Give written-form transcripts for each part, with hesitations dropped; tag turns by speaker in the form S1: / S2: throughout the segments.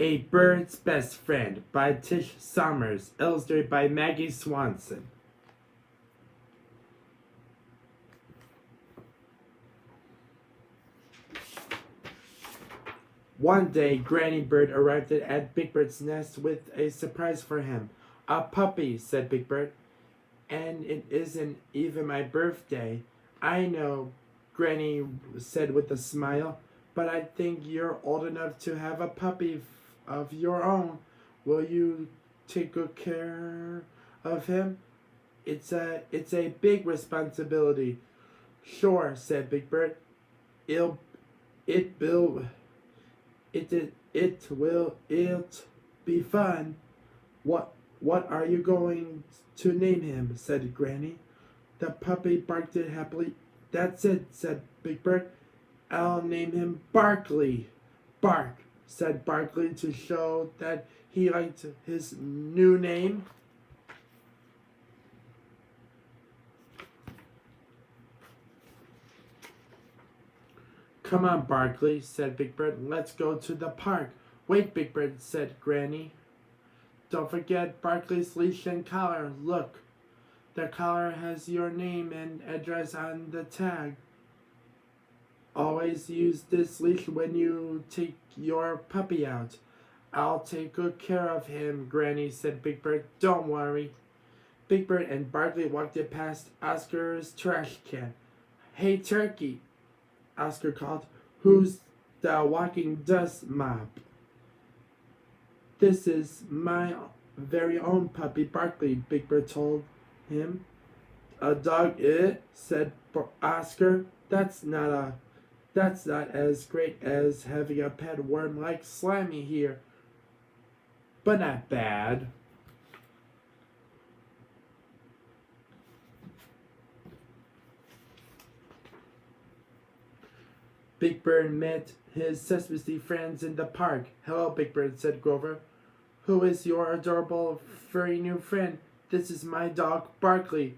S1: A Bird's Best Friend by Tish Sommers, illustrated by Maggie Swanson. One day, Granny Bird arrived at Big Bird's nest with a surprise for him. A puppy, said Big Bird. And it isn't even my birthday. I know, Granny said with a smile, but I think you're old enough to have a puppy of your own. Will you take good care of him? It's a big responsibility. Sure, said Big Bird. It'll it will it be fun. What are you going to name him? Said Granny. The puppy barked happily. That's it, said Big Bird. I'll name him Barkley. Bark, said Barkley to show that he liked his new name. Come on, Barkley, said Big Bird. Let's go to the park. Wait, Big Bird, said Granny. Don't forget Barkley's leash and collar. Look, the collar has your name and address on the tag. Always use this leash when you take your puppy out. I'll take good care of him, Granny, said Big Bird. Don't worry. Big Bird and Barkley walked past Oscar's trash can. Hey, Turkey, Oscar called. Who's the walking dust mop? This is my very own puppy, Barkley, Big Bird told him. A dog, said Oscar. That's not as great as having a pet worm like Slimy here. But not bad. Big Bird met his Sesame Street friends in the park. Hello, Big Bird, said Grover. Who is your adorable furry new friend? This is my dog, Barkley.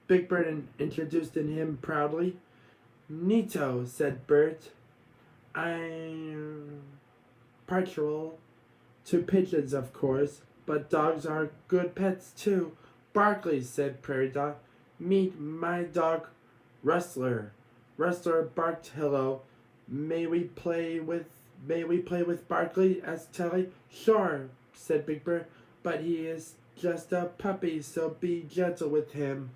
S1: Big Bird introduced him proudly. Neato, said Bert. I'm partial to pigeons, of course, but dogs are good pets too. Barkley, said Prairie Dog. Meet my dog, Rustler. Rustler barked hello. May we play with Barkley? asked Telly. Sure, said Big Bird, but he is just a puppy, so be gentle with him.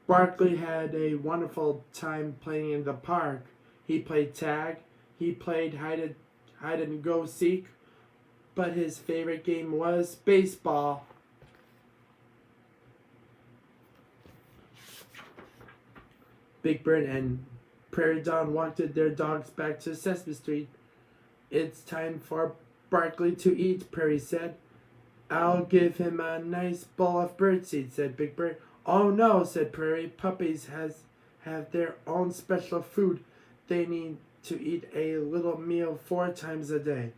S1: Barkley had a wonderful time playing in the park. He played tag, he played hide and go seek, but his favorite game was baseball. Big Bird and Prairie Dog walked their dogs back to Sesame Street. It's time for Barkley to eat, Prairie said. I'll give him a nice bowl of birdseed, said Big Bird. Oh no, said Prairie. Puppies have their own special food. They need to eat a little meal 4 times a day.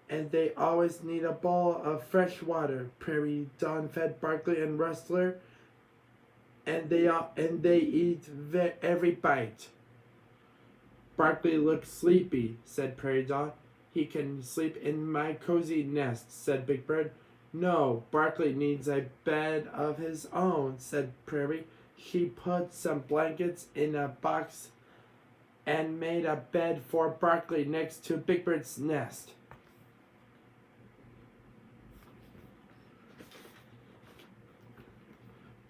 S1: And they always need a bowl of fresh water. Prairie Dawn fed Barkley and Rustler, and they eat every bite. Barkley looks sleepy, said Prairie Dawn. He can sleep in my cozy nest, said Big Bird. No, Barkley needs a bed of his own, said Prairie. She put some blankets in a box and made a bed for Barkley next to Big Bird's nest.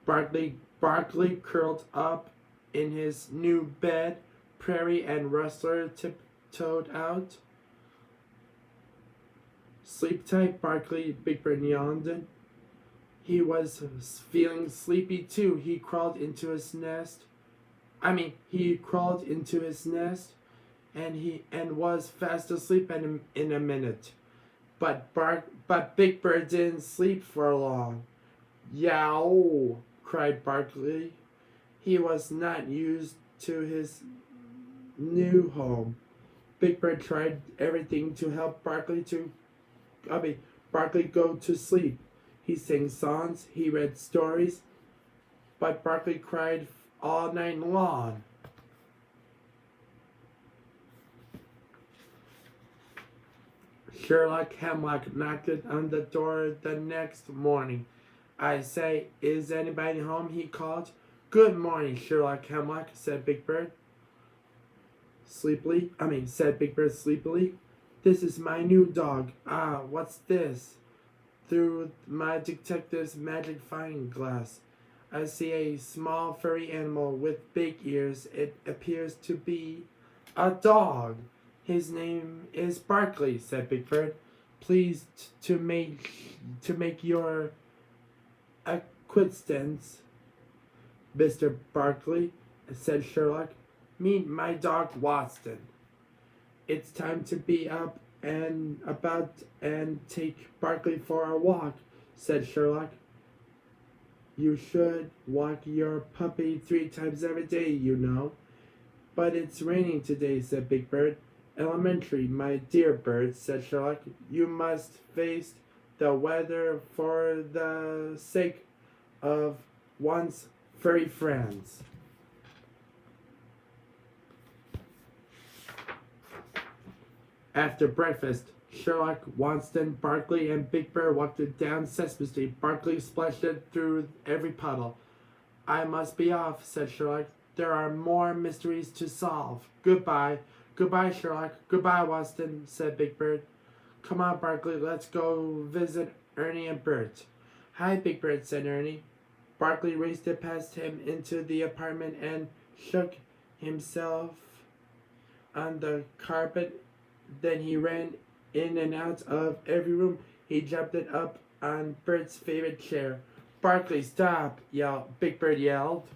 S1: Barkley curled up in his new bed. Prairie and Rustler tiptoed out. Sleep tight, Barkley, Big Bird yawned. He was feeling sleepy too. He crawled into his nest and was fast asleep in a minute. But Big Bird didn't sleep for long. Yow, cried Barkley. He was not used to his new home. Big Bird tried everything to help Barkley go to sleep. He sang songs, he read stories, but Barkley cried all night long. Sherlock Hemlock knocked on the door the next morning. I say, is anybody home? He called. Good morning, Sherlock Hemlock, said Big Bird. Said Big Bird sleepily. This is my new dog. Ah, what's this? Through my detective's magic fine glass, I see a small furry animal with big ears. It appears to be a dog. His name is Barkley, said Big Bird. Pleased to make your acquaintance, Mr. Barkley, said Sherlock. Meet my dog Watson. It's time to be up and about and take Barkley for a walk, said Sherlock. You should walk your puppy 3 times every day, you know. But it's raining today, said Big Bird. Elementary, my dear bird, said Sherlock. You must face the weather for the sake of one's furry friends. After breakfast, Sherlock, Watson, Barkley, and Big Bird walked down Sesame Street. Barkley splashed through every puddle. I must be off, said Sherlock. There are more mysteries to solve. Goodbye. Goodbye, Sherlock. Goodbye, Watson, said Big Bird. Come on, Barkley, let's go visit Ernie and Bert. Hi, Big Bird, said Ernie. Barkley raced past him into the apartment and shook himself on the carpet. Then he ran in and out of every room. He jumped up on Bert's favorite chair. Barkley, stop! Big Bird yelled.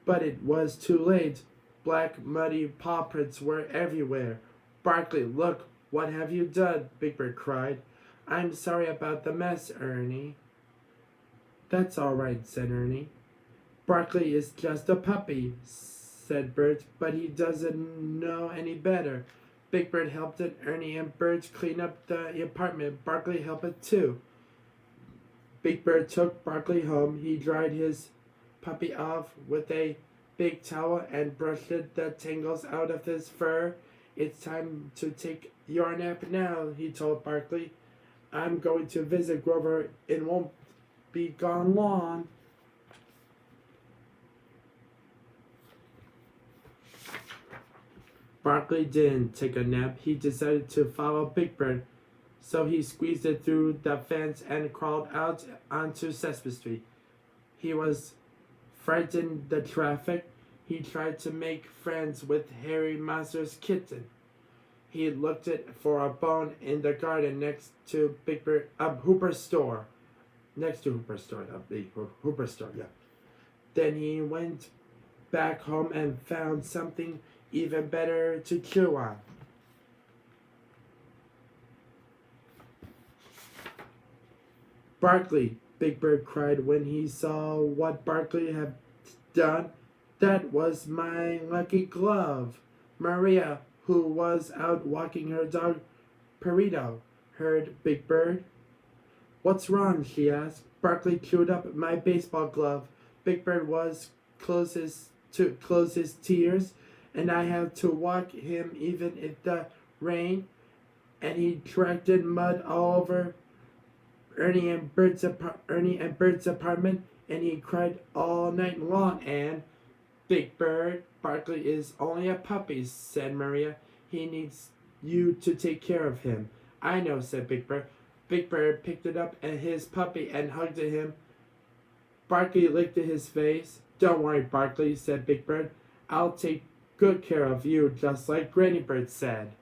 S1: But it was too late. Black, muddy paw prints were everywhere. Barkley, look, what have you done? Big Bird cried. I'm sorry about the mess, Ernie. That's all right, said Ernie. Barkley is just a puppy, said Bert, but he doesn't know any better. Big Bird helped Ernie and Bert clean up the apartment. Barkley helped too. Big Bird took Barkley home. He dried his puppy off with a big towel and brushed the tangles out of his fur. It's time to take your nap now, he told Barkley. I'm going to visit Grover and won't be gone long. Barkley didn't take a nap. He decided to follow Big Bird, so he squeezed it through the fence and crawled out onto Sesame Street. He was frightened the traffic. He tried to make friends with Harry Monster's kitten. He looked for a bone in the garden next to Hooper's store. Next to Hooper's store, Hooper's store, yeah. Then he went back home and found something even better to chew on. Barkley, Big Bird cried when he saw what Barkley had done. That was my lucky glove. Maria, who was out walking her dog Perito, heard Big Bird. What's wrong? She asked. Barkley chewed up my baseball glove. Big Bird was to close his tears, and I had to walk him even in the rain, and he tracked in mud all over Ernie and Bert's apartment, and he cried all night long. And Big Bird, Barkley is only a puppy, said Maria. He needs you to take care of him. I know, said Big Bird. Big Bird picked it up and his puppy and hugged him. Barkley licked his face. Don't worry, Barkley, said Big Bird. I'll take good care of you, just like Granny Bird said.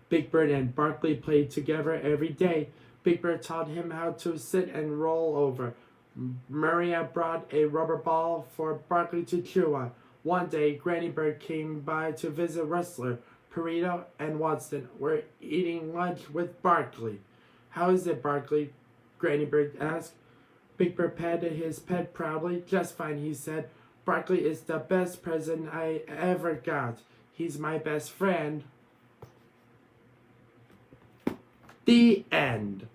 S1: Big Bird and Barkley played together every day. Big Bird taught him how to sit and roll over. Maria brought a rubber ball for Barkley to chew on. One day, Granny Bird came by to visit Rustler. Perito and Watson were eating lunch with Barkley. How is it, Barkley? Granny Bird asked. Big Bird patted his pet proudly. Just fine, he said. Barkley is the best present I ever got. He's my best friend. The end.